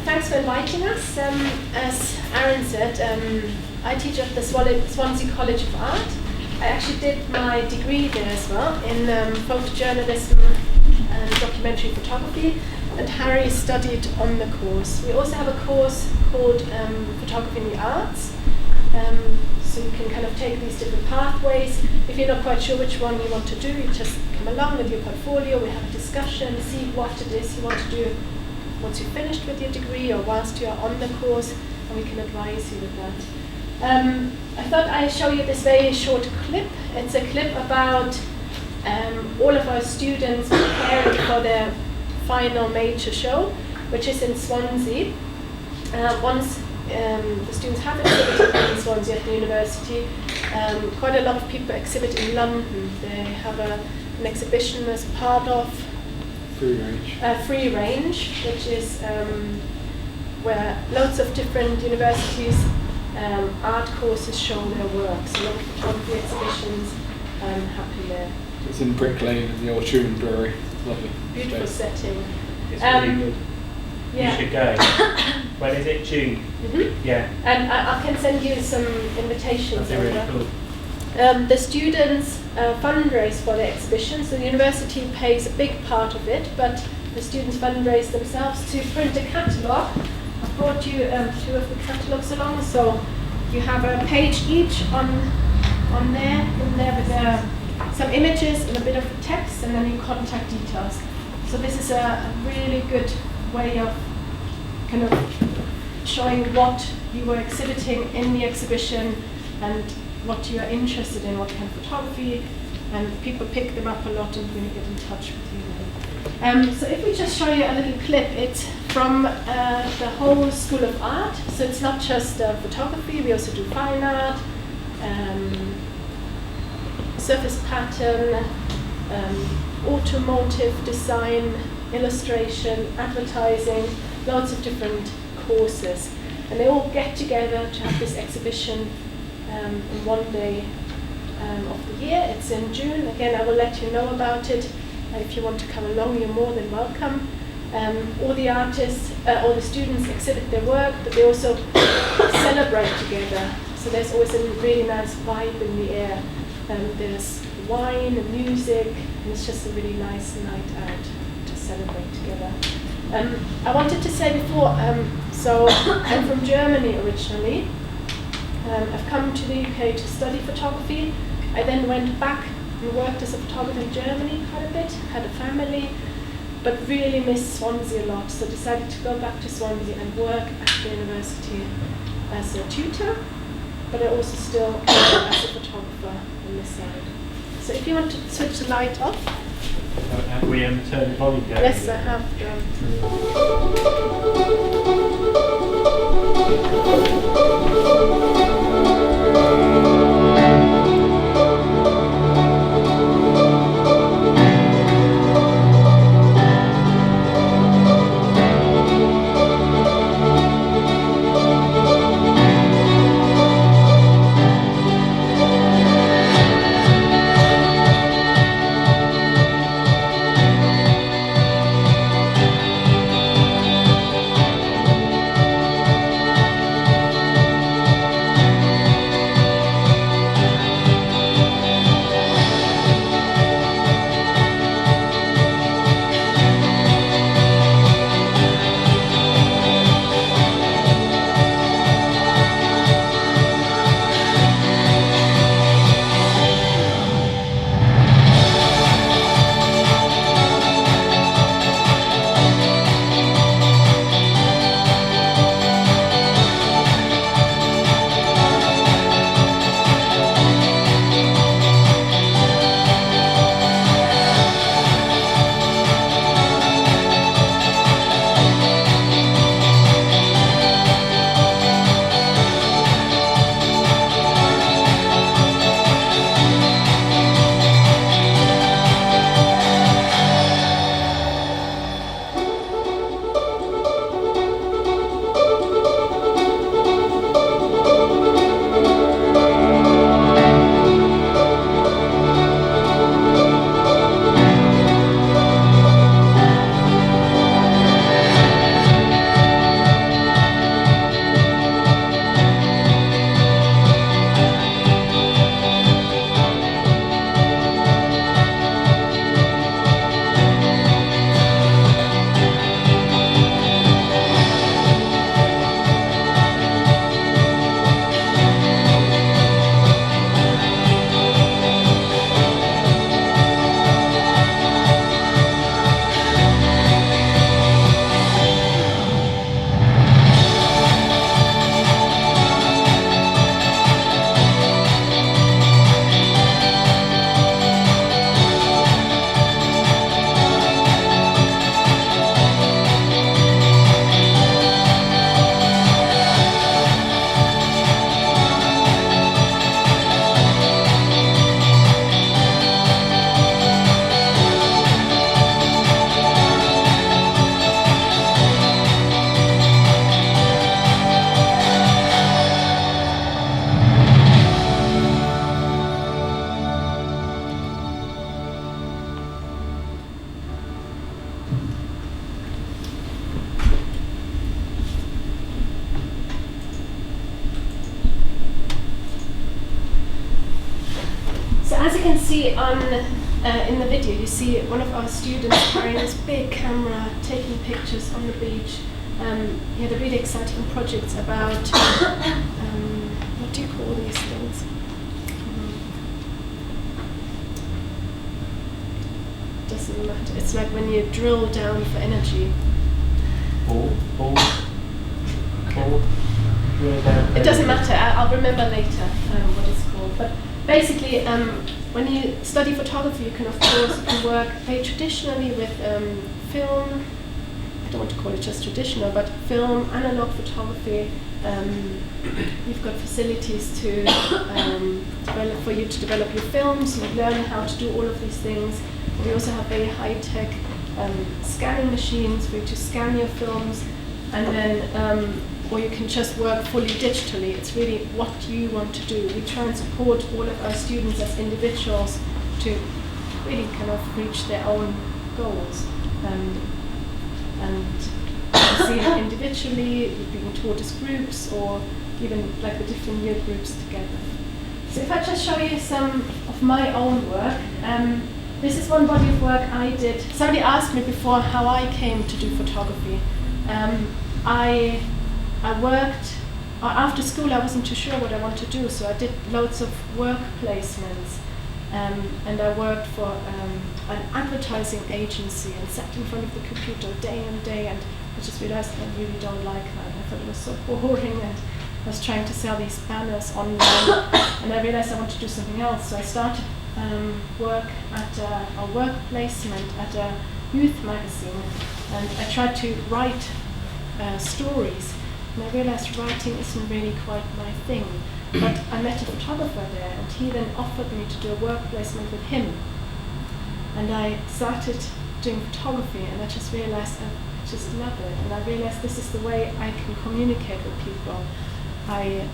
thanks for inviting us. As Aaron said, I teach at the Swansea College of Art. I actually did my degree there as well in photojournalism and documentary photography, and Harry studied on the course. We also have a course called Photography in the Arts, so you can kind of take these different pathways. If you're not quite sure which one you want to do, you just come along with your portfolio, we have a discussion, see what it is you want to do once you've finished with your degree or whilst you're on the course, and we can advise you with that. I thought I'd show you this very short clip. It's a clip about all of our students preparing for their final major show, which is in Swansea. Once the students have exhibited in Swansea at the university, quite a lot of people exhibit in London. They have an exhibition as part of Free Range, which is where loads of different universities art courses show their work. So a lot of photography exhibitions happen there. It's in Brick Lane in the old Schumann Brewery. Lovely. Beautiful setting. It's really good. Yeah. You should go. When is it? June? Mm-hmm. Yeah. And I can send you some invitations That'd be really cool. The students fundraise for the exhibition, so the university pays a big part of it, but the students fundraise themselves to print a catalogue. I've brought you two of the catalogues along, so you have a page each on there, with some images and a bit of text, and then your contact details. So this is a really good way of kind of showing what you were exhibiting in the exhibition and what you are interested in, what kind of photography, and people pick them up a lot and really get in touch with you. So if we just show you a little clip, it's from the whole School of Art. So it's not just photography, we also do fine art, surface pattern, automotive design, illustration, advertising, loads of different courses. And they all get together to have this exhibition in one day of the year. It's in June. Again, I will let you know about it. If you want to come along, you're more than welcome. All the artists, all the students exhibit their work, but they also celebrate together. So there's always a really nice vibe in the air. There's wine and music, and it's just a really nice night out to celebrate together. I wanted to say before, so I'm from Germany originally. I've come to the UK to study photography. I then went back and worked as a photographer in Germany quite a bit, had a family, but really missed Swansea a lot, so decided to go back to Swansea and work at the university as a tutor, but I also still work as a photographer on this side. So if you want to switch the light off. Have we turned the volume down? Yes, I have as you can see on in the video, you see one of our students carrying this big camera, taking pictures on the beach. He had a really exciting project about what do you call these things? Doesn't matter. It's like when you drill down for energy. It doesn't matter. I'll remember later what it's called. But basically, when you study photography, you can of course work very traditionally with film. I don't want to call it just traditional, but film, analog photography. We've got facilities to for you to develop your films. You learn how to do all of these things. We also have very high-tech scanning machines for you to scan your films, and then or you can just work fully digitally. It's really what you want to do. We try and support all of our students as individuals to really kind of reach their own goals. And you see it individually, you're being taught as groups, or even like the different year groups together. So if I just show you some of my own work, this is one body of work I did. Somebody asked me before how I came to do photography. I worked, after school I wasn't too sure what I wanted to do, so I did loads of work placements. And I worked for an advertising agency and sat in front of the computer day and day, and I just realized I really don't like that. I thought it was so boring, and I was trying to sell these banners online, and I realized I wanted to do something else. So I started work at a work placement at a youth magazine, and I tried to write stories. And I realized writing isn't really quite my thing. But I met a photographer there, and he then offered me to do a work placement with him. And I started doing photography, and I just realized I just love it. And I realized this is the way I can communicate with people. I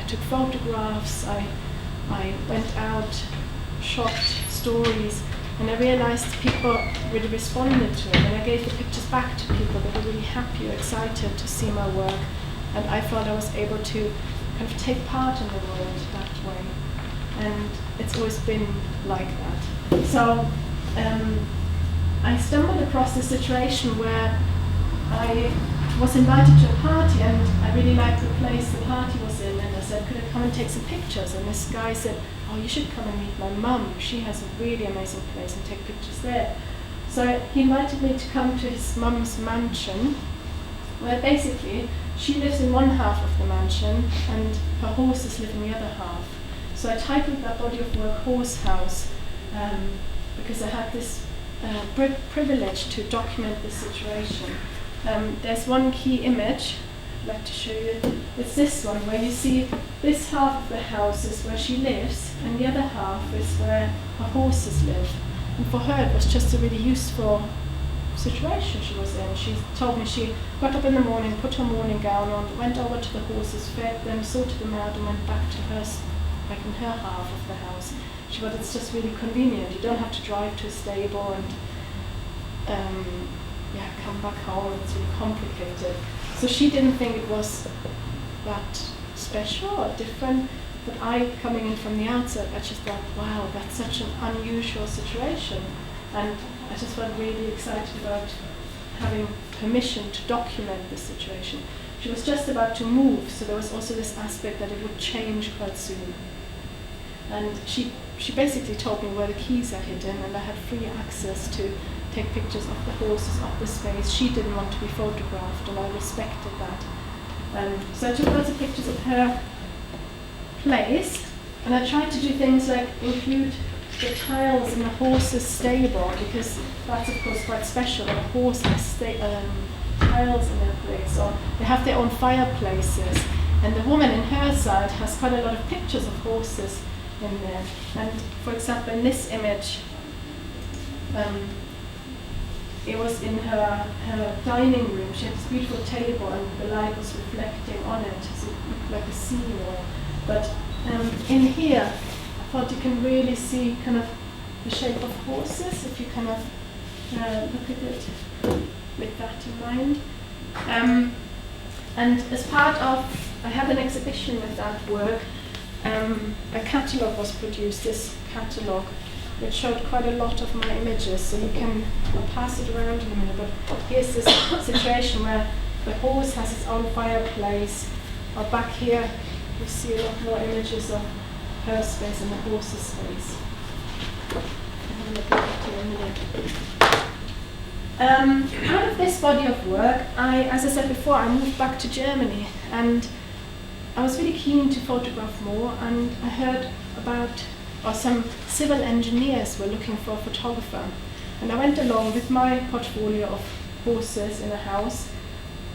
took photographs, I went out, shot stories, and I realized people really responded to it. And I gave the pictures back to people. They were really happy or excited to see my work. And I felt I was able to kind of take part in the world that way, and it's always been like that. So I stumbled across this situation where I was invited to a party, and I really liked the place the party was in, and I said, could I come and take some pictures? And this guy said, oh, you should come and meet my mum. She has a really amazing place, and take pictures there. So he invited me to come to his mum's mansion, where basically she lives in one half of the mansion and her horses live in the other half. So I titled that body of work Horse House because I had this privilege to document this situation. There's one key image I'd like to show you. It's this one, where you see this half of the house is where she lives, and the other half is where her horses live. And for her it was just a really useful situation she was in. She told me she got up in the morning, put her morning gown on, went over to the horses, fed them, sorted them out, and went back to hers, back in her half of the house. She thought it's just really convenient. You don't have to drive to a stable and come back home. It's really complicated. So she didn't think it was that special or different. But I, coming in from the outside, I just thought, wow, that's such an unusual situation. And I just felt really excited about having permission to document this situation. She was just about to move, so there was also this aspect that it would change quite soon. And she basically told me where the keys are hidden, and I had free access to take pictures of the horses, of the space. She didn't want to be photographed, and I respected that. So I took lots of pictures of her place, and I tried to do things like include the tiles in the horse's stable, because that's of course quite special. The horse has tiles in their place, or they have their own fireplaces. And the woman in her side has quite a lot of pictures of horses in there. And for example, in this image, it was in her dining room. She had this beautiful table, and the light was reflecting on it, so it looked like a scene. But in here, I thought you can really see kind of the shape of horses if you kind of look at it with that in mind. And as part of, I have an exhibition with that work, a catalogue was produced, this catalogue, which showed quite a lot of my images. So I'll pass it around in a minute, but here's this situation where the horse has its own fireplace. Or back here, you see a lot more images of her space and the horse's space. I'll have a look at that in a minute. Out of this body of work, as I said before, I moved back to Germany, and I was really keen to photograph more, and I heard some civil engineers were looking for a photographer. And I went along with my portfolio of horses in a house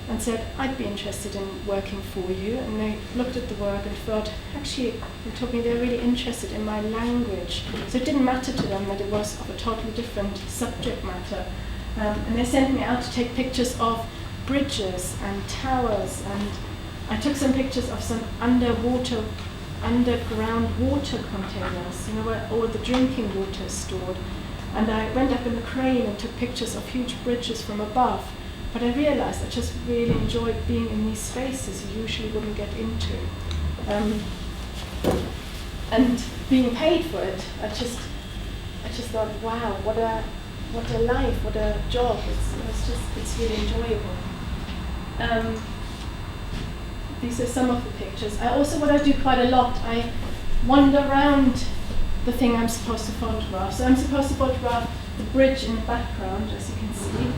and said, I'd be interested in working for you. And they looked at the work and thought, actually, they told me they're really interested in my language. So it didn't matter to them that it was of a totally different subject matter. And they sent me out to take pictures of bridges and towers, and I took some pictures of some underground water containers, where all the drinking water is stored. And I went up in the crane and took pictures of huge bridges from above. But I realized I just really enjoyed being in these spaces you usually wouldn't get into. And being paid for it, I just thought, wow, what a life, what a job. It's really enjoyable. These are some of the pictures. What I do quite a lot, I wander around the thing I'm supposed to photograph. So I'm supposed to photograph the bridge in the background, as you can see.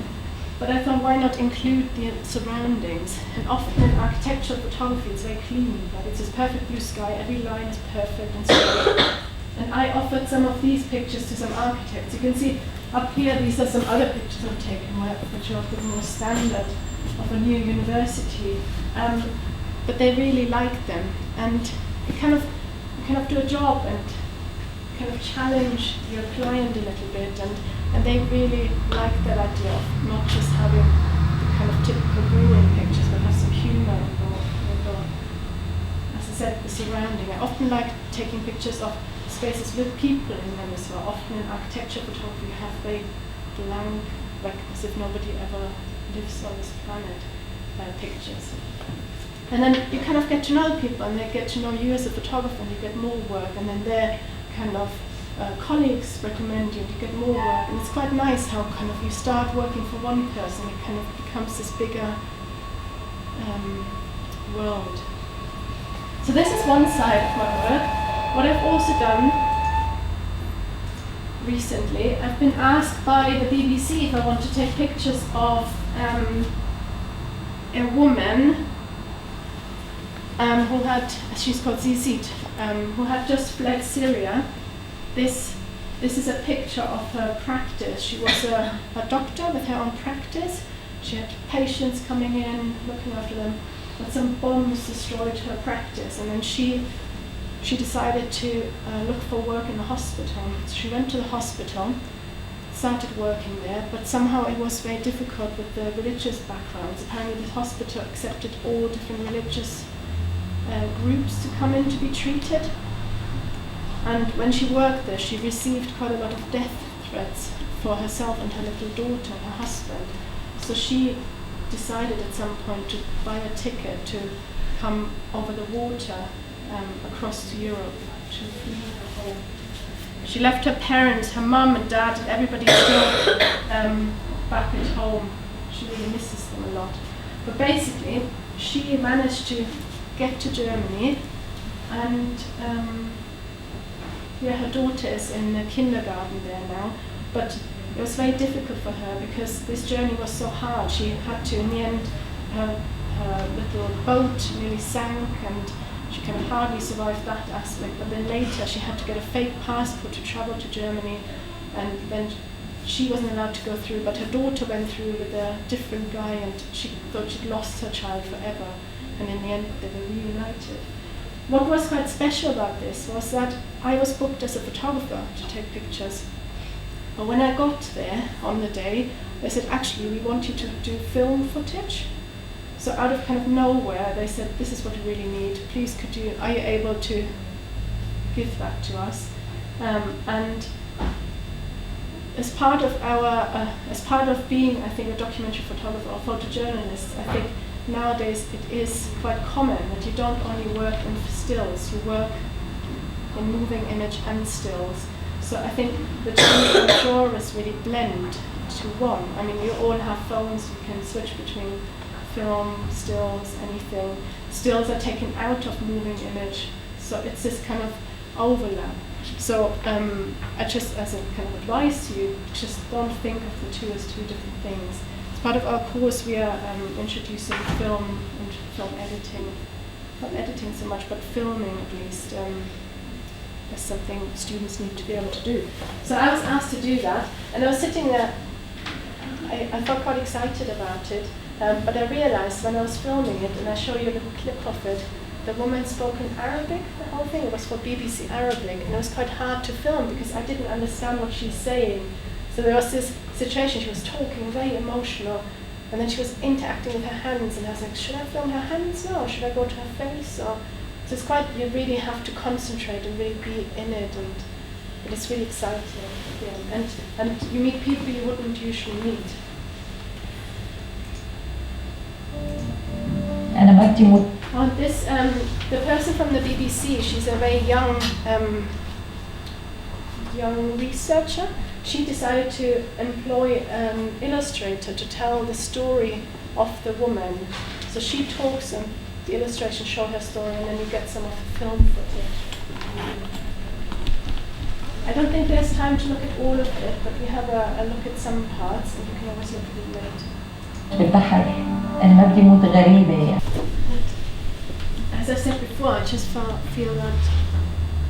But I thought, why not include the surroundings? And often in architectural photography, it's very clean, right? It's this perfect blue sky, every line is perfect and straight. And I offered some of these pictures to some architects. You can see up here, these are some other pictures I've taken, which are a bit more standard of a new university. But they really like them, and you kind of do a job and kind of challenge your client a little bit, and they really like that idea of not just having the kind of typical drawing pictures, but have some humour involved. As I said, the surrounding. I often like taking pictures of spaces with people in them as well. Often in architecture photography, you have very blank, like as if nobody ever lives on this planet, pictures. And then you kind of get to know people, and they get to know you as a photographer, and you get more work, and then their kind of colleagues recommend you, and you get more work. And it's quite nice how kind of you start working for one person, it kind of becomes this bigger world. So this is one side of my work. What I've also done recently, I've been asked by the BBC if I want to take pictures of a woman who had, she's called Zizit, who had just fled Syria. This is a picture of her practice. She was a doctor with her own practice. She had patients coming in, looking after them, but some bombs destroyed her practice, and then she decided to look for work in a hospital. So she went to the hospital, started working there, but somehow it was very difficult with the religious backgrounds. Apparently the hospital accepted all different religious groups to come in to be treated. And when she worked there, she received quite a lot of death threats for herself and her little daughter and her husband. So she decided at some point to buy a ticket to come over the water across to Europe to flee her home. She left her parents, her mum and dad, and everybody still back at home. She really misses them a lot. But basically, she managed to get to Germany, and her daughter is in the kindergarten there now, but it was very difficult for her because this journey was so hard. She had to, in the end, her little boat nearly sank, and she kind of hardly survived that aspect. But then later she had to get a fake passport to travel to Germany, and then she wasn't allowed to go through, but her daughter went through with a different guy, and she thought she'd lost her child forever, and in the end they were reunited. What was quite special about this was that I was booked as a photographer to take pictures. But when I got there on the day, they said, actually, we want you to do film footage. So out of kind of nowhere, they said, this is what we really need. Please, are you able to give that to us? And as part of being, I think, a documentary photographer or photojournalist, I think nowadays it is quite common that you don't only work in stills, you work in moving image and stills. So I think the two genres really blend to one. I mean, you all have phones, you can switch between film, stills, anything. Stills are taken out of moving image, so it's this kind of overlap. So I just, as a kind of advice to you, just don't think of the two as two different things. As part of our course, we are introducing film and film editing. Not editing so much, but filming at least. As something students need to be able to do. So I was asked to do that, and I was sitting there, I felt quite excited about it, but I realized when I was filming it, and I show you a little clip of it, the woman spoke in Arabic, the whole thing. It was for BBC Arabic, and it was quite hard to film because I didn't understand what she's saying. So there was this situation, she was talking, very emotional, and then she was interacting with her hands, and I was like, should I film her hands now, or should I go to her face? Or, so it's quite, you really have to concentrate and really be in it, and it is really exciting. Yeah. And you meet people you wouldn't usually meet. On this, the person from the BBC, she's a very young researcher. She decided to employ an illustrator to tell the story of the woman. So she talks and the illustration show her story, and then you get some of the film footage. I don't think there's time to look at all of it, but we have a look at some parts, and you can always look at it later. As I said before, I just feel that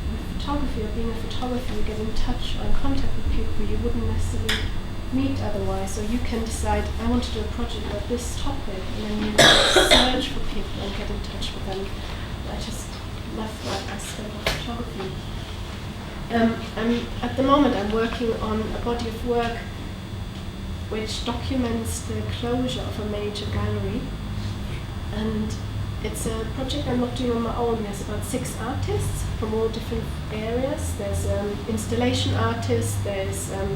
with photography, or being a photographer, you get in touch or in contact with people you wouldn't necessarily meet otherwise. So you can decide, I want to do a project about this topic, and then you search for people and get in touch with them. I just love that aspect of photography. At the moment, I'm working on a body of work which documents the closure of a major gallery, and it's a project I'm not doing on my own. There's about 6 artists from all different areas. There's installation artists, there's a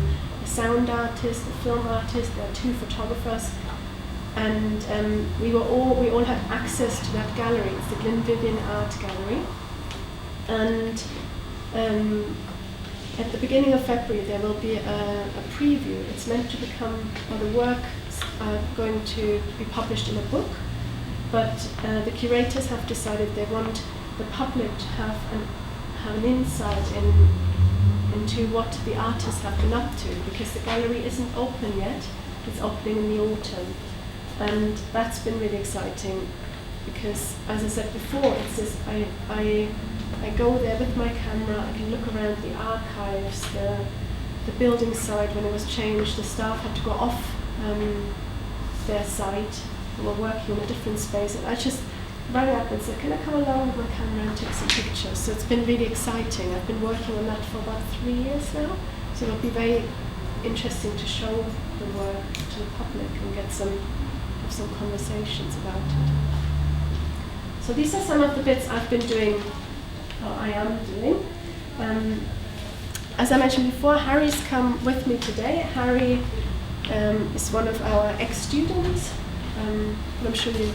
sound artist, a film artist, there are 2 photographers, and we all had access to that gallery. It's the Glenvivian Art Gallery, and at the beginning of February there will be a preview. It's meant to become, or the works are going to be published in a book, but the curators have decided they want the public to have an insight into what the artists have been up to, because the gallery isn't open yet. It's opening in the autumn, and that's been really exciting because, as I said before, it's this, I go there with my camera, I can look around the archives, the building site. When it was changed, the staff had to go off their site and were working in a different space, and I just rang up and said, can I come along with my camera and take some pictures? So it's been really exciting. I've been working on that for about 3 years now, so it'll be very interesting to show the work to the public and have some conversations about it. So these are some of the bits I've been doing, or I am doing. As I mentioned before, Harry's come with me today. Harry is one of our ex-students, but I'm sure you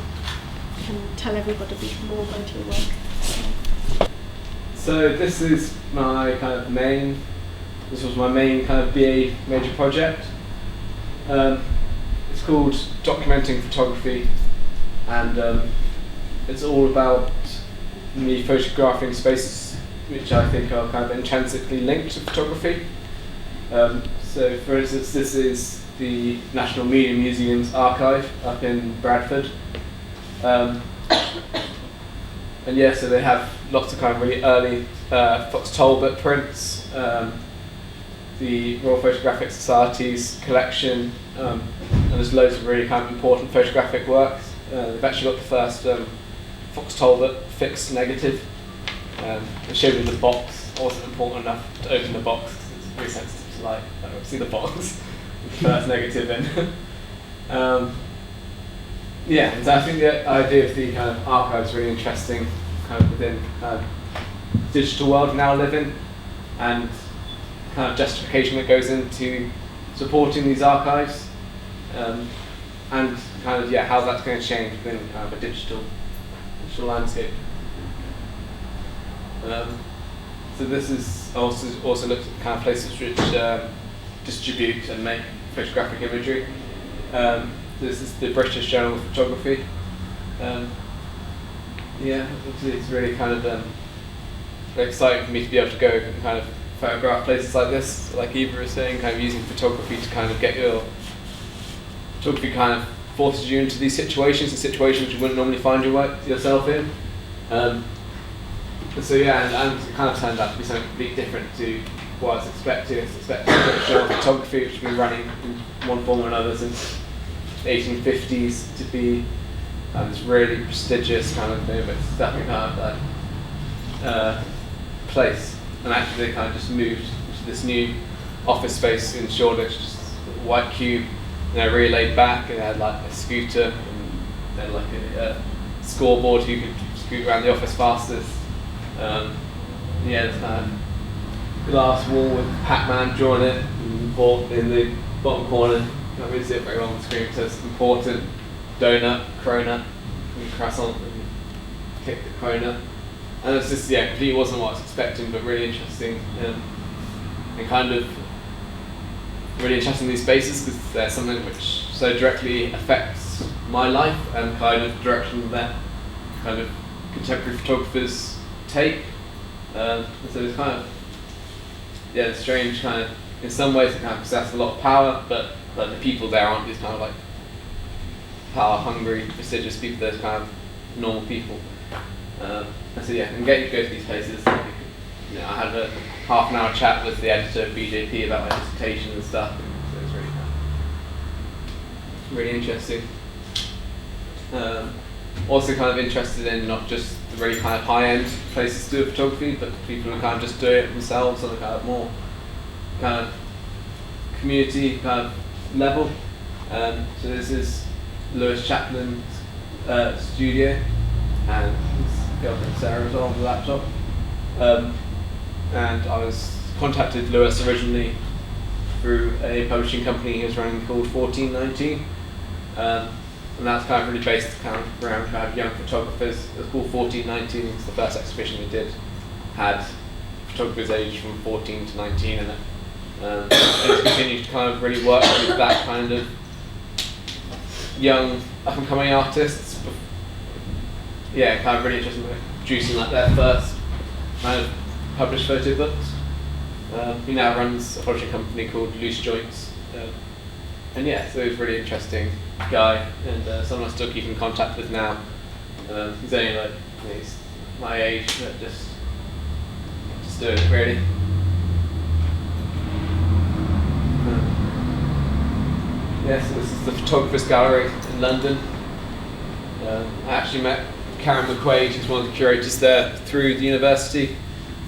can tell everybody a bit more about your work. So this is my this was my main kind of BA major project. It's called Documenting Photography, and it's all about me photographing spaces which I think are kind of intrinsically linked to photography. So for instance, this is the National Media Museum's archive up in Bradford. And yeah, so they have lots of kind of really early Fox Talbot prints, the Royal Photographic Society's collection, and there's loads of really kind of important photographic works. They've actually got the first Fox Talbot fixed negative. It showed me the box. I wasn't important enough to open the box because it's very sensitive to light. I don't see the box. The first negative in. Yeah, and so I think the idea of the kind of archive is really interesting, kind of within digital world we now live in, and kind of justification that goes into supporting these archives, and kind of how that's going to change within kind of a digital landscape. So this is also looks at kind of places which distribute and make photographic imagery. This is the British Journal of Photography. Yeah, it's really kind of very exciting for me to be able to go and kind of photograph places like this, like Eva was saying, kind of using photography to kind of get your photography kind of forces you into these situations you wouldn't normally find yourself in. So yeah, and it kind of turned out to be something completely different to what I was expecting. I was expecting photography, which has been running in one form or another since the 1850s, to be this really prestigious kind of thing, but stepping kind of like place. And actually they kind of just moved to this new office space in Shoreditch, just a white cube, really laid back, and they had like a scooter, and they had like a scoreboard who could scoot around the office fastest. Yeah, there's kind of glass wall with Pac-Man drawn in the bottom corner. Can't really see it very well on the screen. It says important donut, cronut, and croissant, and kick the cronut. And it's just, yeah, completely wasn't what I was expecting, but really interesting, and kind of really interesting these spaces because they're something which so directly affects my life and kind of direction that kind of contemporary photographers take. So it's kind of, yeah, it's strange kind of, in some ways it kind of possess a lot of power, but the people there aren't these kind of like power hungry, prestigious people, they're kind of normal people. So yeah, and getting to go to these places, I had a half an hour chat with the editor of BJP about my dissertation and stuff, so it was really interesting. Also kind of interested in not just the really kind of high-end places to do photography, but people who kind of just do it themselves on a kind of more kind of community kind of level. So this is Lewis Chaplin's studio, and his girlfriend Sarah was on the laptop. And I was contacted Lewis originally through a publishing company he was running called 1419. And that's kind of really based kind of around kind of young photographers. It was called 1419, it's the first exhibition we did. Had photographers aged from 14 to 19 in it. And it's continued to kind of really work with that kind of young up-and-coming artists. Yeah, kind of really interested in producing like their first kind of published photo books. He now runs a publishing company called Loose Joints. And yeah, so he's a really interesting guy, and someone I still keep in contact with now. He's only like, he's my age, but just doing it really. Yeah, so this is the Photographers Gallery in London. I actually met Karen McQuaid, who's one of the curators there, through the university.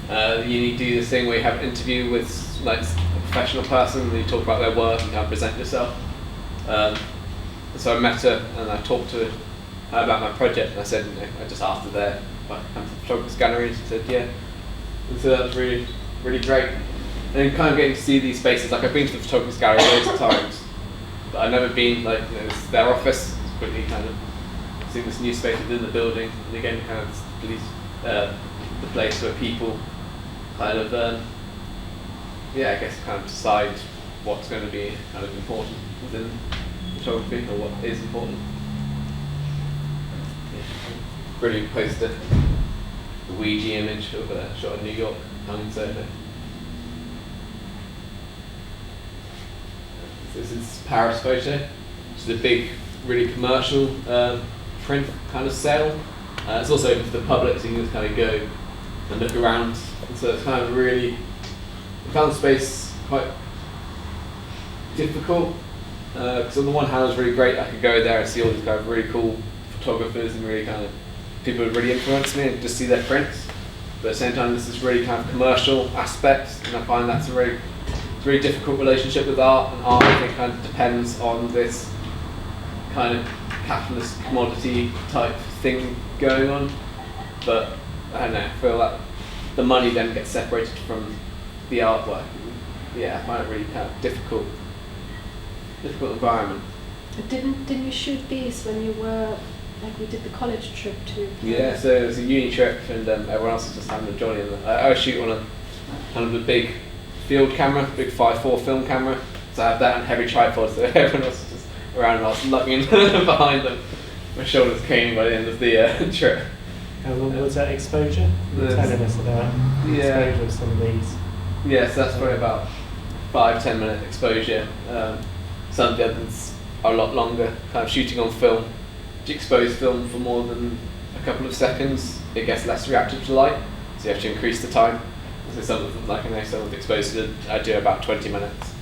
The uni do this thing where you have an interview with like a professional person, and you talk about their work and kind of present yourself. So I met her and I talked to her about my project, and I said, I just asked her there if I come to the Photographers Gallery, and she said yeah. And so that was really, really great. And kind of getting to see these spaces, like I've been to the Photographers Gallery loads of times, but I've never been like, it's their office, it's quickly kind of seeing this new space within the building, and again kind of the place where people kind of, yeah, I guess kind of decide what's going to be kind of important within photography, or what is important. Yeah. Brilliant poster, the Ouija image of a shot in New York, hung in Soho. This is Paris photo, which is a big, really commercial print kind of sale. It's also open to the public, so you can just kind of go and look around. And so it's kind of really, I found the space quite difficult, because on the one hand it was really great, I could go there and see all these kind of really cool photographers and really kind of people who really influenced me and just see their prints. But at the same time there's this really kind of commercial aspect, and I find that's a really difficult relationship with art, and art I think kind of depends on this kind of capitalist commodity type thing going on. But I don't know, I feel like the money then gets separated from the artwork. Yeah, I find it really kind of difficult environment. Didn't you shoot these when you were like we did the college trip to. Yeah, so it was a uni trip, and everyone else was just having a jolly. And I was shooting on a kind of a big field camera, big 5.4 film camera. So I had that and heavy tripod, so everyone else was just around and I was lugging behind them. My shoulders caning by the end of the trip. How long was that exposure? You were telling us about the exposure of some of these. Yeah, so that's probably about 5-10 minute exposure. Some of the others are a lot longer, kind of shooting on film. If you expose film for more than a couple of seconds, it gets less reactive to light, so you have to increase the time. So some of them, like I know some of the exposures I do about 20 minutes.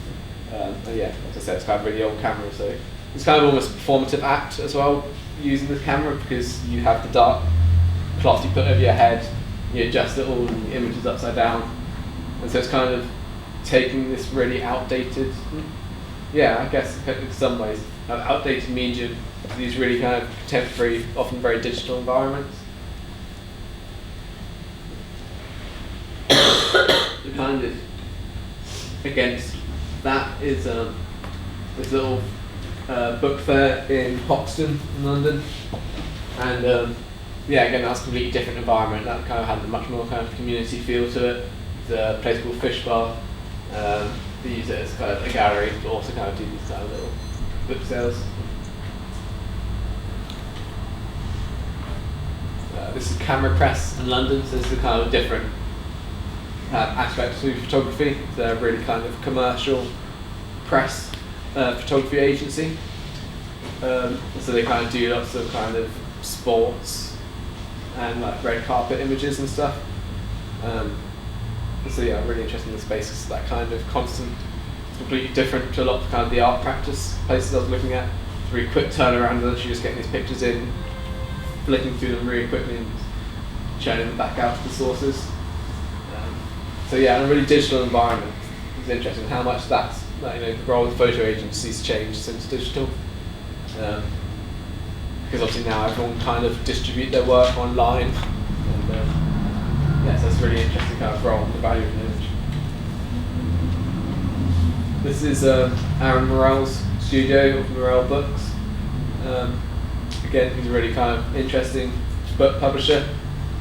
And yeah, as I said, it's kind of a really old camera, so it's kind of almost a performative act as well, using the camera, because you have the dark cloth you put over your head, you adjust it all, and the image is upside down. And so it's kind of taking this really outdated, I guess in some ways, outdated medium to these really kind of contemporary, often very digital environments. The kind of against that is this little book fair in Hoxton in London, and again that's a completely different environment. That kind of had a much more kind of community feel to it. It's a place called Fish Bar. They use it as kind of a gallery, but also kind of do these kind of little book sales. This is Camera Press in London, so this is a kind of different aspect to photography. It's a really kind of commercial press photography agency. So they kind of do lots of kind of sports and like red carpet images and stuff. So yeah, I'm really interested in the space. It's that kind of constant, completely different to a lot of kind of the art practice places I was looking at. It's really quick turnaround, and then you're just getting these pictures in, flicking through them really quickly and churning them back out to the sources. So yeah, in a really digital environment, it's interesting how much that's, the role of photo agencies changed since digital. Because obviously now everyone kind of distribute their work online, and so it's a really interesting kind of role, the value of an image. This is Aaron Morell's studio of Morell Books. Again, he's a really kind of interesting book publisher.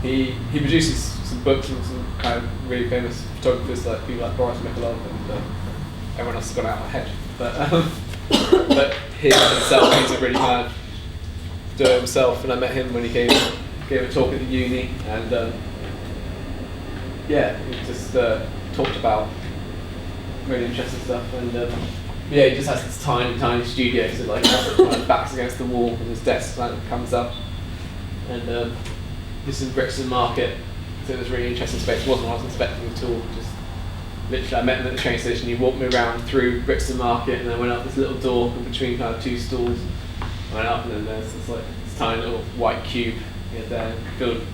He produces some books and some kind of really famous photographers like people like Boris Mikolov, and everyone else has gone out ahead. But him himself, he's a really kind of do it himself, and I met him when he gave a talk at the uni, and he just talked about really interesting stuff, and he just has this tiny studio, so like kind of backs against the wall, and his desk kind of comes up, and this is Brixton Market, so it was a really interesting space. It wasn't what I was expecting at all. Just literally, I met him at the train station. He walked me around through Brixton Market, and then went up this little door in between kind of two stalls. I went up, and then there's this like this tiny little white cube there, filled with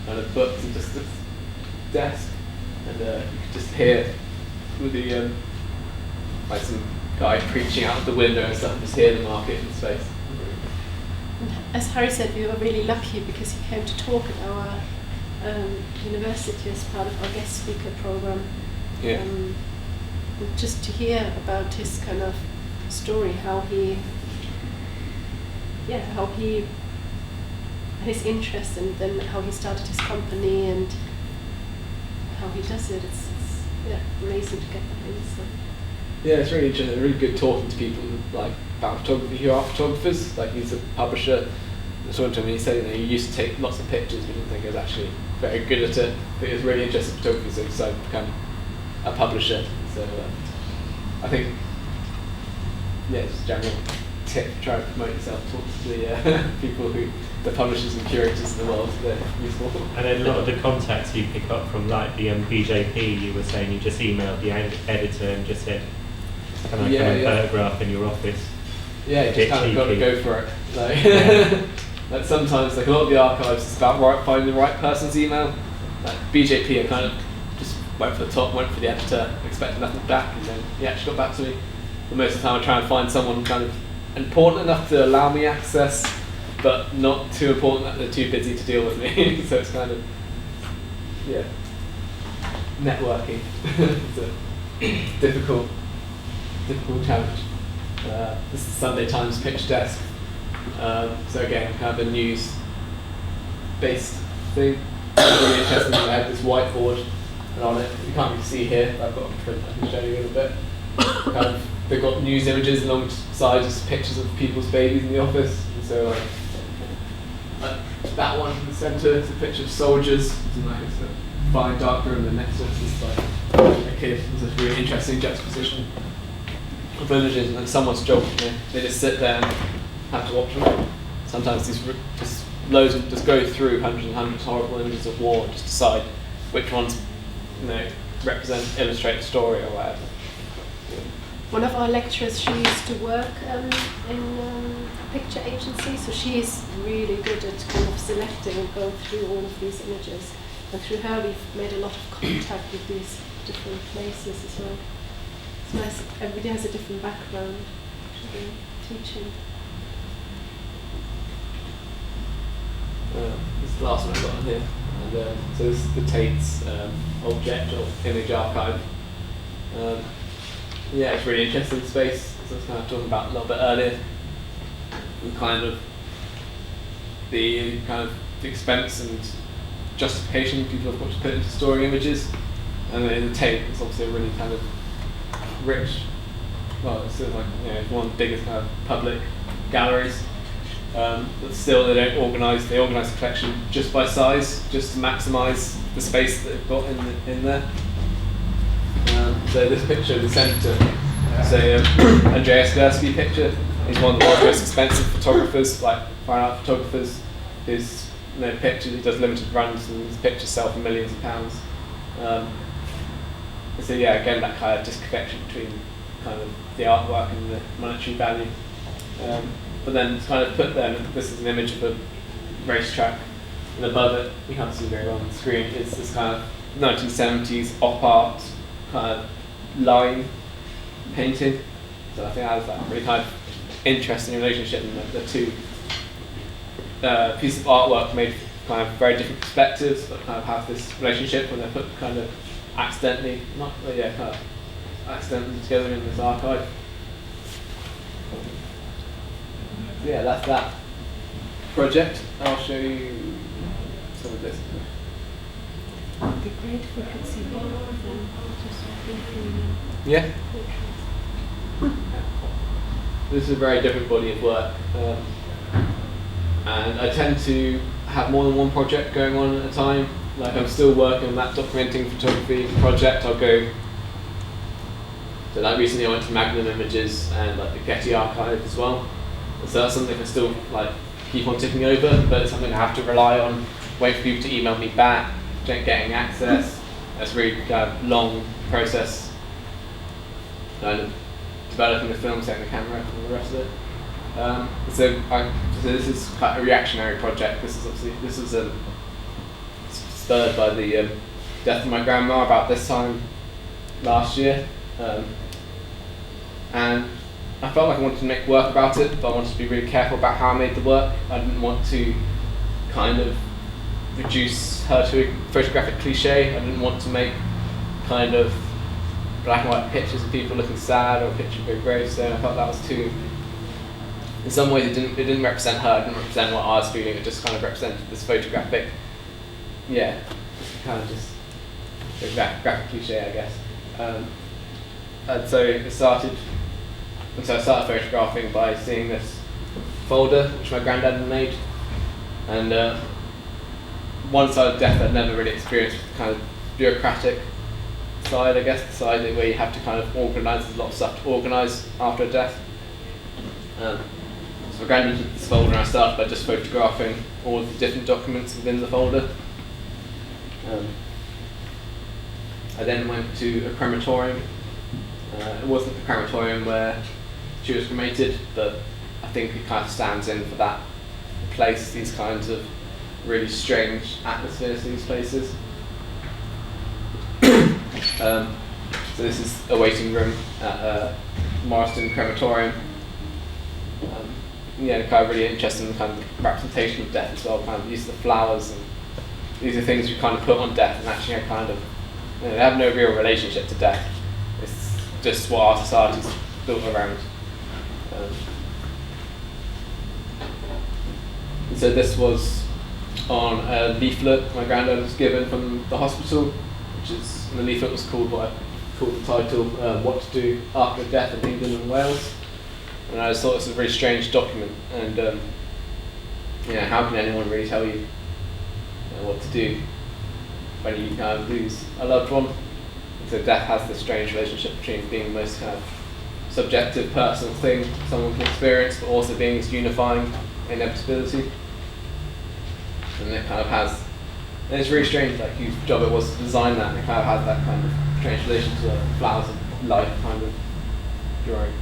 kind of books and just this desk, and you could just hear with the like some guy preaching out of the window and stuff, and just hear the market in space. As Harry said, we were really lucky because he came to talk at our university as part of our guest speaker program. Yeah. Just to hear about his kind of story, his interest, and then how he started his company and how he does it. It's amazing to get that in. So. Yeah, it's really interesting. Really good talking to people like about photography who are photographers. Like he's a publisher. I was talking to him, and he said he used to take lots of pictures, but didn't think he was actually very good at it. But he was really interested in photography, so he decided to become a publisher. So I think, just a general tip: try to promote yourself. Talk to the people the publishers and curators in the world. They're useful. And then a lot of the contacts you pick up from like the BJP, you were saying you just emailed the editor and just said, can I come and photograph in your office? Yeah, you just kind of got to go for it. Like, like sometimes, like a lot of the archives, it's about finding the right person's email. Like BJP, I kind of just went for the top, went for the editor, expected nothing back, and then he actually got back to me. But most of the time I try and find someone kind of important enough to allow me access, but not too important that they're too busy to deal with me. So it's kind of, networking. It's a difficult challenge. This is the Sunday Times pitch desk. So again, kind of a news-based thing. It's really interesting. I had this whiteboard, and on it, you can't really see here. But I've got a print I can show you in a bit. Kind of, they've got news images alongside just pictures of people's babies in the office. And so like that one in the centre is a picture of soldiers. It's like it's a fine dark room, and next to it is like a kid. It's a really interesting juxtaposition of images, and it's someone's job. They just sit there and have to watch them. Sometimes these loads of just go through hundreds and hundreds of horrible images of war and just decide which ones illustrate the story or whatever. One of our lecturers, she used to work in a picture agency, so she is really good at kind of selecting and going through all of these images. And through her, we've made a lot of contact with these different places as well. It's nice. Everybody has a different background, actually, teaching. This is the last one I've got on here. And, so this is the Tate's object or image archive. Yeah, it's really interesting space, as I was kind of talking about a little bit earlier. And kind of the expense and justification people have got to put into storing images. And then the Tate is obviously a really kind of rich, well, it's sort of like, one of the biggest kind of public galleries. But still, they organise the collection just by size, just to maximise the space that they've got in there. So this picture in the centre, say Andreas Gursky picture. He's one of the world's most expensive photographers, like fine art photographers. His pictures, he does limited runs, and his pictures sell for millions of pounds. So yeah, again, that kind of disconnection between kind of the artwork and the monetary value. But then it's kind of put there, and this is an image of a racetrack, and above it, you can't see very well on the screen, it's this kind of 1970s op art kind of line painting. So I think that has that really kind of interesting relationship, and the two pieces of artwork made kind of very different perspectives, but kind of have this relationship when they're put kind of accidentally together in this archive. Yeah, that's that project. I'll show you some of this. It would be great if we could see more of them. Just thinking. Yeah. This is a very different body of work, and I tend to have more than one project going on at a time. Like I'm still working on that documenting photography project. I'll go. So like recently I went to Magnum Images and like the Getty Archive as well. So that's something I still like keep on ticking over, but it's something I have to rely on, wait for people to email me back, getting access. That's a really long process, kind of developing the film, setting the camera, and all the rest of it. So this is quite a reactionary project. This was spurred by the death of my grandma about this time last year, and I felt like I wanted to make work about it, but I wanted to be really careful about how I made the work. I didn't want to kind of reduce her to a photographic cliche. I didn't want to make kind of black and white pictures of people looking sad or a picture of a gravestone. I felt that was too, in some ways it didn't represent her, it didn't represent what I was feeling, it just kind of represented this photographic, kind of just a graphic cliche, I guess. And so I started photographing by seeing this folder which my granddad had made, and one side of death I'd never really experienced, the kind of bureaucratic side, I guess, the side where you have to kind of organise, there's a lot of stuff to organise after a death. So my granddad took this folder and I started by just photographing all of the different documents within the folder. I then went to a crematorium. It wasn't the crematorium where she was cremated, but I think it kind of stands in for that place, these kinds of really strange atmospheres in these places. So this is a waiting room at Morriston Crematorium. Kind of really interested in the kind of representation of death as well, kind of use of the flowers, and these are things we kind of put on death, and actually they have no real relationship to death. It's just what our society's built around. So this was on a leaflet my granddad was given from the hospital, which is, and the leaflet was called what I called the title, What to Do After Death in England and Wales. And I just thought this was a really strange document, and how can anyone really tell you, what to do when you kind of lose a loved one? And so death has this strange relationship between being the most kind of subjective, personal thing someone can experience, but also being this unifying inevitability. And it kind of has, and it's really strange, like whose job it was to design that, and it kind of has that kind of strange relation to flowers of life kind of drawing.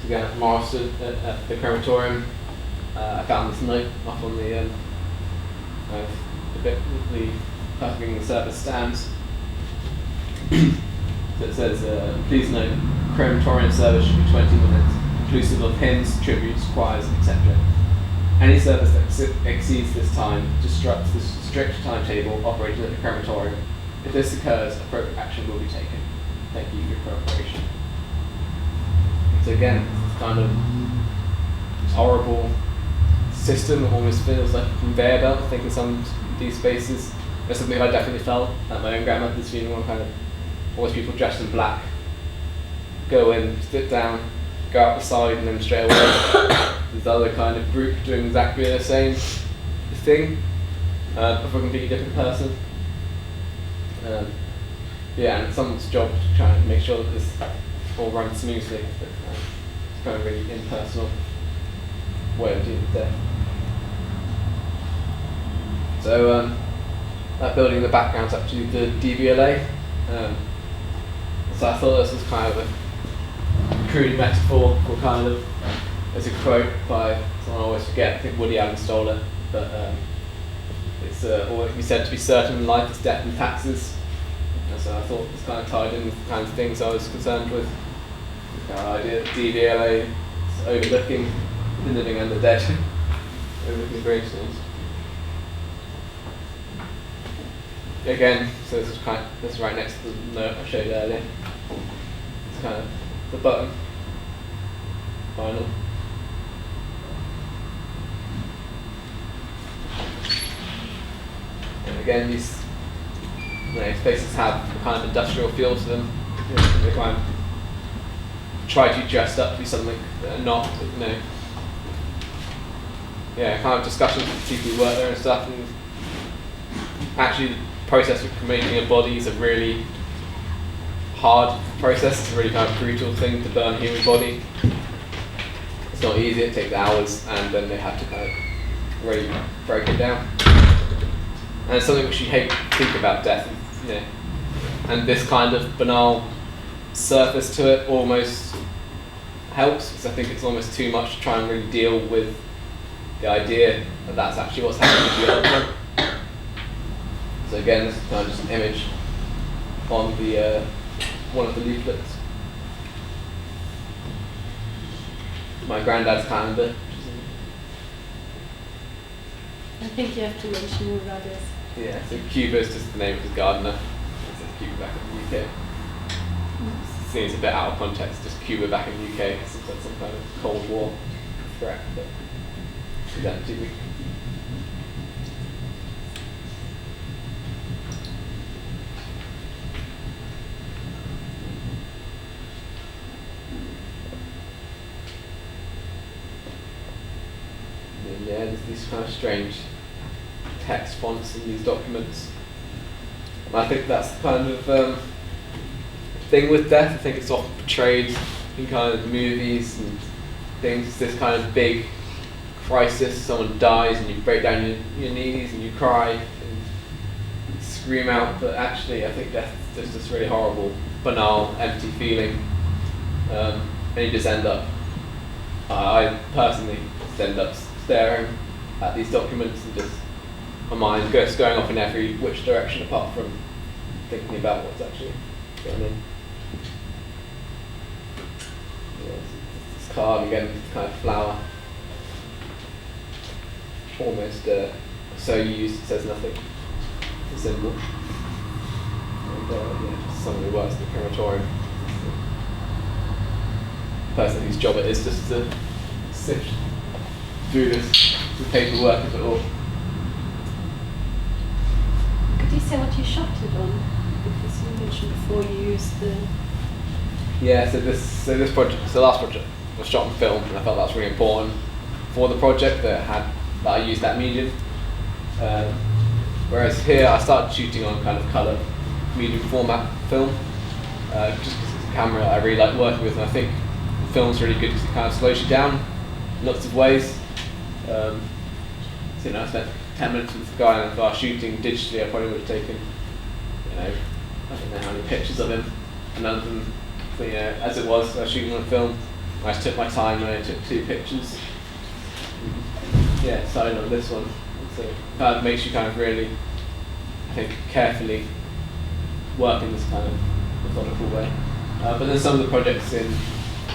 So again, at Marston, at the crematorium, I found this note up on the the person in the service stands. So it says, please note, crematorium service should be 20 minutes, inclusive of hymns, tributes, choirs, etc. Any service that exceeds this time disrupts the strict timetable operated at the crematorium. If this occurs, appropriate action will be taken. Thank you for your cooperation. So again, it's kind of horrible system that almost feels like a conveyor belt. I think in some of these spaces, there's something I definitely felt at my own grandmother's funeral, kind of always people dressed in black, go in, sit down, go out the side, and then straight away. There's other kind of group doing exactly the same thing, but for a completely different person. And it's someone's job to try and make sure that this all runs smoothly. But, it's kind of really impersonal way of dealing with death. So that building in the background is actually the DVLA. So I thought this was kind of a crude metaphor for kind of, there's a quote by someone I always forget, I think Woody Allen stole it, but it's always be said to be certain in life is death and taxes. And so I thought it was kind of tied in with the kinds of things I was concerned with. The kind of idea that DVLA is overlooking the living and the dead, overlooking gravestones. Again, so this is right next to the note I showed earlier. It's kind of the button, final. And again, these spaces have a kind of industrial feel to them. They kind of try to be dressed up to be something that are not, kind of discussions with people who work there and stuff. And actually, the process of cremating a body is a really hard process. It's a really kind of brutal thing to burn a human body. It's not easy, it takes hours, and then they have to kind of really break it down. And it's something which you hate to think about death, and this kind of banal surface to it almost helps, because I think it's almost too much to try and really deal with the idea that that's actually what's happening to your loved one. So again, this is kind of just an image on the one of the leaflets. My granddad's calendar. I think you have to mention who that is. Yeah, so Cuba is just the name of his gardener. It says Cuba back in the UK. Seems a bit out of context, just Cuba back in the UK. It's like some kind of Cold War threat, but is that too weak? Yeah, there's these kind of strange text fonts in these documents. And I think that's the kind of thing with death. I think it's often portrayed in kind of movies and things. It's this kind of big crisis. Someone dies and you break down your knees and you cry and scream out. But actually, I think death is just this really horrible, banal, empty feeling. And you just end up, I personally just end up staring at these documents and just my mind just going off in every which direction apart from thinking about what's actually going on. Yeah, this card again, kind of flower, almost so used it says nothing. It's a symbol. And just someone who works in the crematorium. The person whose job it is just to sift through this paperwork of it all. Could you say what you shot it on? Because you mentioned before you used the... Yeah, so this project, the last project, was shot on film, and I felt that was really important for the project that I used that medium. Whereas here, I started shooting on kind of colour, medium format film, just because it's a camera I really like working with, and I think film's really good because it kind of slows you down in lots of ways. So, you know, I spent 10 minutes with the guy, and if I was shooting digitally, I probably would have taken, you know, I don't know how many pictures of him, and none of them, but, you know, as it was, I was shooting on film. I just took my time and I took 2 pictures. Yeah, started on this one. So it kind of makes you kind of really, I think, carefully work in this kind of methodical way. But then some of the projects in,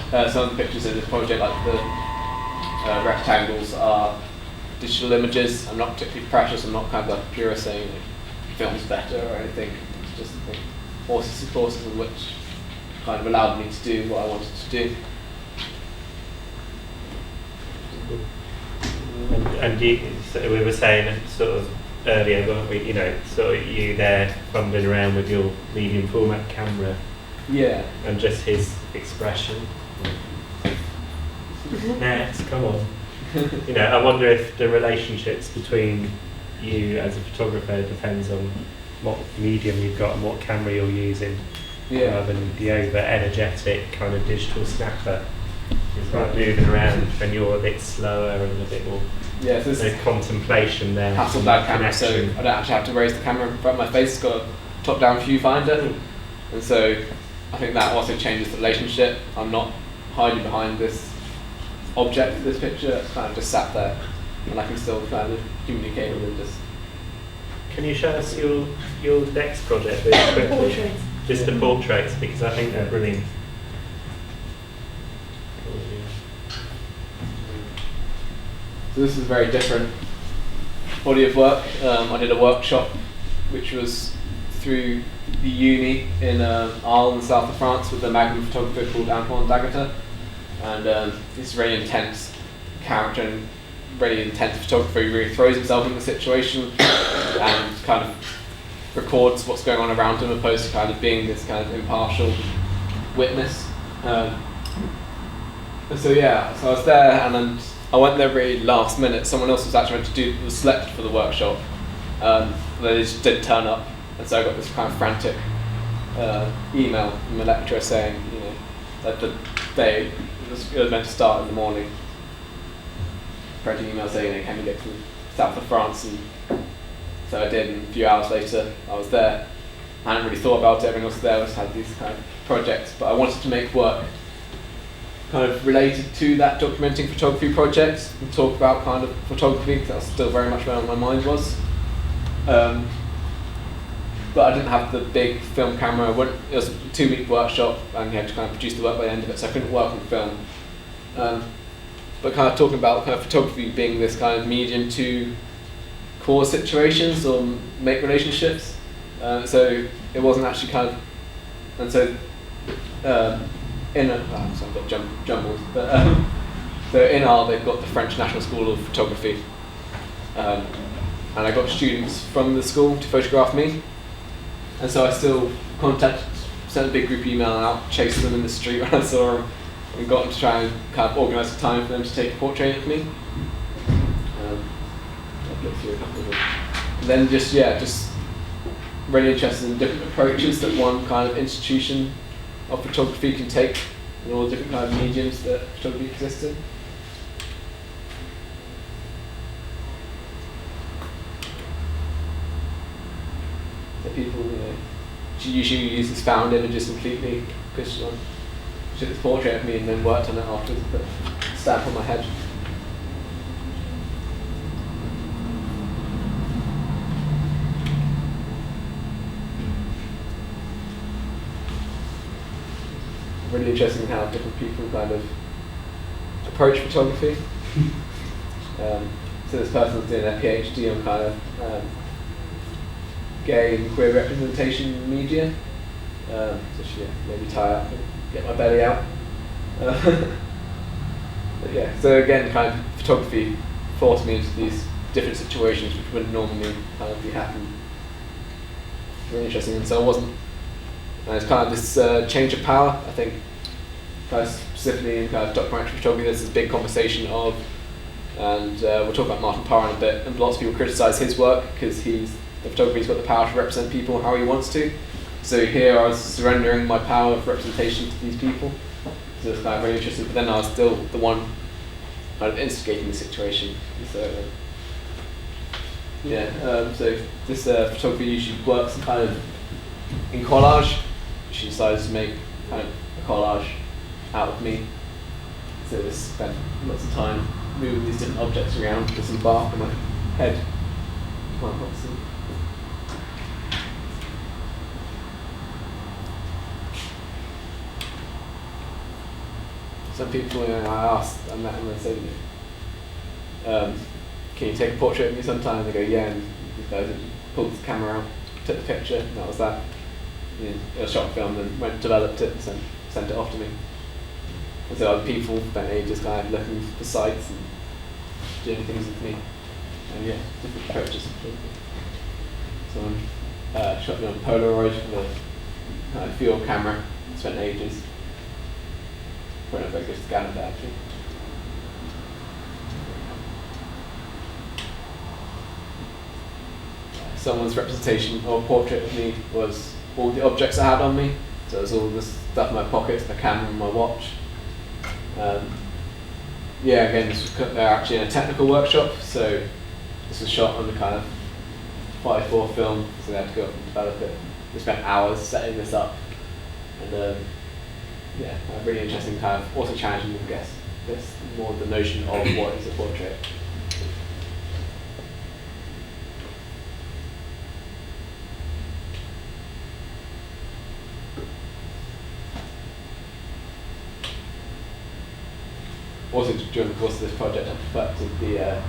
some of the pictures in this project, like the rectangles, are digital images. I'm not particularly precious. I'm not kind of a purist saying film's better or anything. It's just I think courses in which kind of allowed me to do what I wanted to do. And so we were saying sort of earlier, weren't we? You know, sort of you there fumbling around with your medium format camera. Yeah. And just his expression. Next, come on. You know, I wonder if the relationships between you as a photographer depends on what medium you've got and what camera you're using, rather than the over energetic kind of digital snapper. It's like moving around and you're a bit slower and a bit more there's contemplation there. Hasselblad camera, so I don't actually have to raise the camera in front of my face. It's got a top-down viewfinder, and so I think that also changes the relationship. I'm not hiding behind this object, this picture. It's kind of just sat there, and I can still kind of communicate with it. Can you show us your next project really quickly? Portraits. Just the portraits, because I think they're brilliant. So this is a very different body of work. I did a workshop which was through the uni in Arles in the south of France with a Magnum photographer called Antoine Dagata. And this very intense character and very intense photographer who really throws himself in the situation and kind of records what's going on around him, opposed to kind of being this kind of impartial witness. So I was there, and then I went there really last minute. Someone else was actually meant to was selected for the workshop. They just didn't turn up, and so I got this kind of frantic email from the lecturer saying, you know, that the day it was meant to start in the morning. Frantic email saying, you know, can you get to the south of France? And so I did, and a few hours later I was there. I hadn't really thought about it. Everyone else there had these kind of projects, but I wanted to make work kind of related to that documenting photography project and talk about kind of photography, because that's still very much where my mind was. But I didn't have the big film camera. It was a 2-week workshop, and you had to kind of produce the work by the end of it, so I couldn't work on film. But kind of talking about kind of photography being this kind of medium to cause situations or make relationships. So it wasn't actually kind of, and so so I've got jumbled, but so in Arles they've got the French National School of Photography, and I got students from the school to photograph me, and so I still sent a big group email out, chased them in the street when I saw them, and got them to try and kind of organise a time for them to take a portrait of me. I'll look through a couple of them. And then just really interested in different approaches that one kind of institution of photography can take in all the different kind of mediums that photography exists in. So people, you know, she usually uses found images completely, because she took this portrait of me and then worked on it afterwards, put a stamp on my head. Really interesting how different people kind of approach photography. So this person's doing their PhD on kind of gay and queer representation in media. So she maybe tie up and get my belly out. But yeah, so again, kind of photography forced me into these different situations which wouldn't normally kind of be happening. Really interesting, and so I wasn't. And it's kind of this change of power. I think, kind of specifically in kind of documentary photography, there's this big conversation of, and we'll talk about Martin Parr in a bit. And lots of people criticise his work because the photographer's got the power to represent people how he wants to. So here I was surrendering my power of representation to these people. So it's kind of very interesting. But then I was still the one kind of instigating the situation. So so this photographer usually works kind of in collage. She decided to make kind of a collage out of me. So this spent lots of time moving these different objects around with some bark on my head. Can't not see. Some people, I asked, I met them and I said, can you take a portrait of me sometime? And they go, yeah, and these guys pulled the camera out, took the picture, and that was that. And it was shot film, and went and developed it and sent it off to me. And so other people spent ages kind of looking for sites and doing things with me. And yeah, different approaches. Someone shot me on Polaroid with a kind of field camera, spent ages. Putting a very good scan of that actually. Someone's representation or portrait of me was all the objects I had on me. So it was all this stuff in my pockets, my camera and my watch. Again, they're actually in a technical workshop, so this was shot on the kind of 5:4 film, so they had to go up and develop it. We spent hours setting this up, and a really interesting kind of, also challenging, I guess, this more the notion of what is a portrait. Also, during the course of this project, I perfected the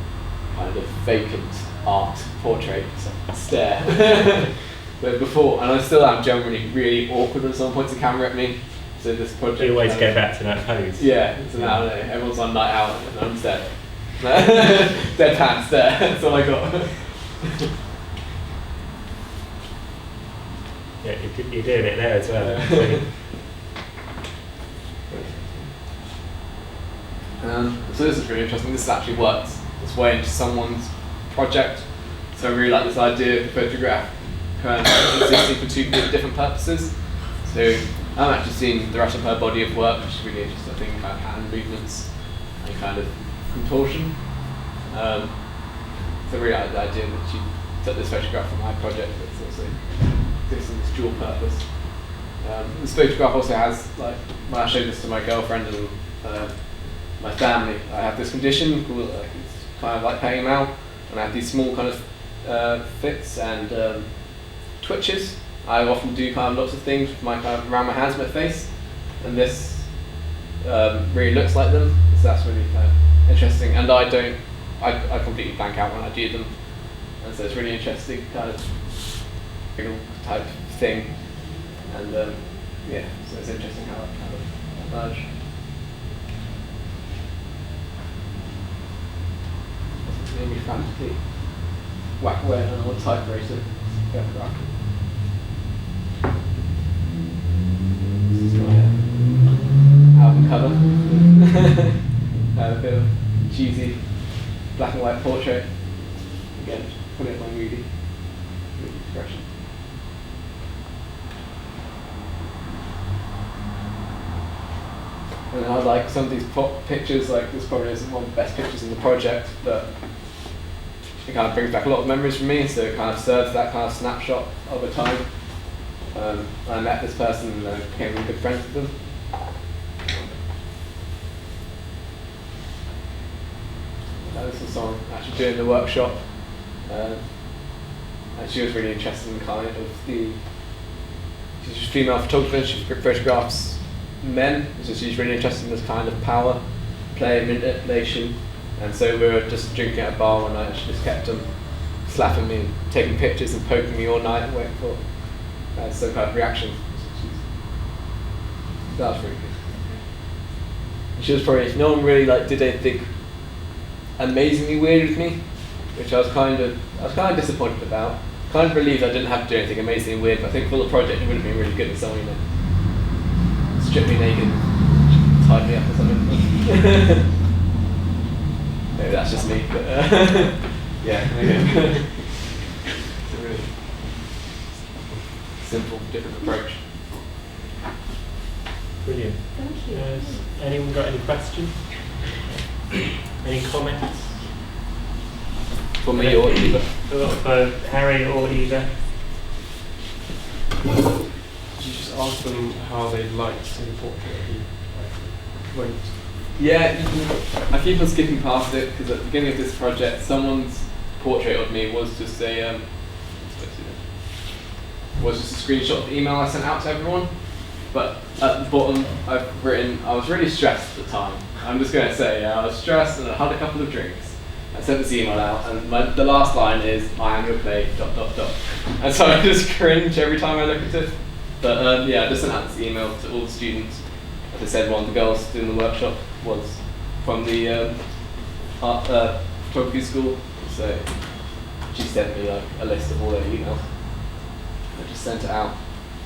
kind of vacant art portrait stare. But before, and I still am generally really awkward when someone points a camera at me. So this project. You always go back to that pose. Yeah, so now everyone's on night out and I'm dead. Deadpan stare, that's all I got. Yeah, you're doing it there as well. So this is really interesting. This actually works its way into someone's project. So I really like this idea of the photograph kind of existing for two different purposes. So I'm actually seeing the rest of her body of work, which is really interesting. I think kind of hand movements and kind of contortion. So I really like the idea that she took this photograph from my project, but it's also existing this dual purpose. This photograph also has, like, when I showed this to my girlfriend and my family, I have this condition called, it's kind of like Pei Mao, and I have these small kind of fits and twitches. I often do kind of lots of things with my kind of around my hands, my face, and this really looks like them. So that's really kind of interesting. And I completely blank out when I do them, and so it's really interesting kind of type thing. And so it's interesting how it kind of emerged. Made me frantically whack away on a typewriter. This is my album cover. A bit of cheesy black and white portrait. Again, put it in my moody expression. And I like some of these pictures, like this probably isn't one of the best pictures in the project, but it kind of brings back a lot of memories for me, so it kind of serves that kind of snapshot of a time. I met this person and I became really good friends with them. This was someone actually doing the workshop, and she was really interested in kind of she's a female photographer, she photographs men, so she's really interested in this kind of power play, manipulation, and so we were just drinking at a bar one night and she just kept them slapping me and taking pictures and poking me all night and waiting for some kind of reaction. That was really good. And she was probably, no one really did anything amazingly weird with me, which I was kind of disappointed about. Kind of relieved I didn't have to do anything amazingly weird, but I think for the project it would have been really good if someone, strip me naked, tied me up or something. Maybe that's just me, but yeah, okay. It's a really simple, different approach. Brilliant. Thank you. Anyone got any questions? Any comments? For me or Eva? For Harry or Eva? Did you just ask them how they'd like to see the portrait of you? Like, Yeah, I keep on skipping past it because at the beginning of this project, someone's portrait of me was just a screenshot of the email I sent out to everyone. But at the bottom, I've written I was really stressed at the time. I'm just going to say I was stressed and I had a couple of drinks. I sent this email out, and the last line is my annual play ... And so I just cringe every time I look at it. But yeah, I just sent out this email to all the students. As I said, one of the girls doing the workshop was from the art photography school, so she sent me like a list of all their emails. I just sent it out.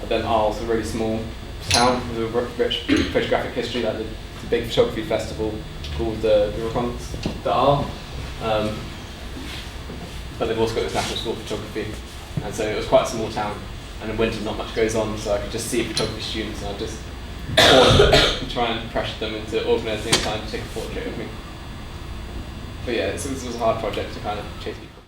And then Arles, a really small town with a rich photographic history, like the big photography festival called the Rencontre d'Arles. But they've also got this National School of Photography, and so it was quite a small town, and in winter not much goes on, so I could just see photography students and I'd just and try and pressure them into organising time to take a portrait of me. But yeah, this was a hard project to kind of chase people.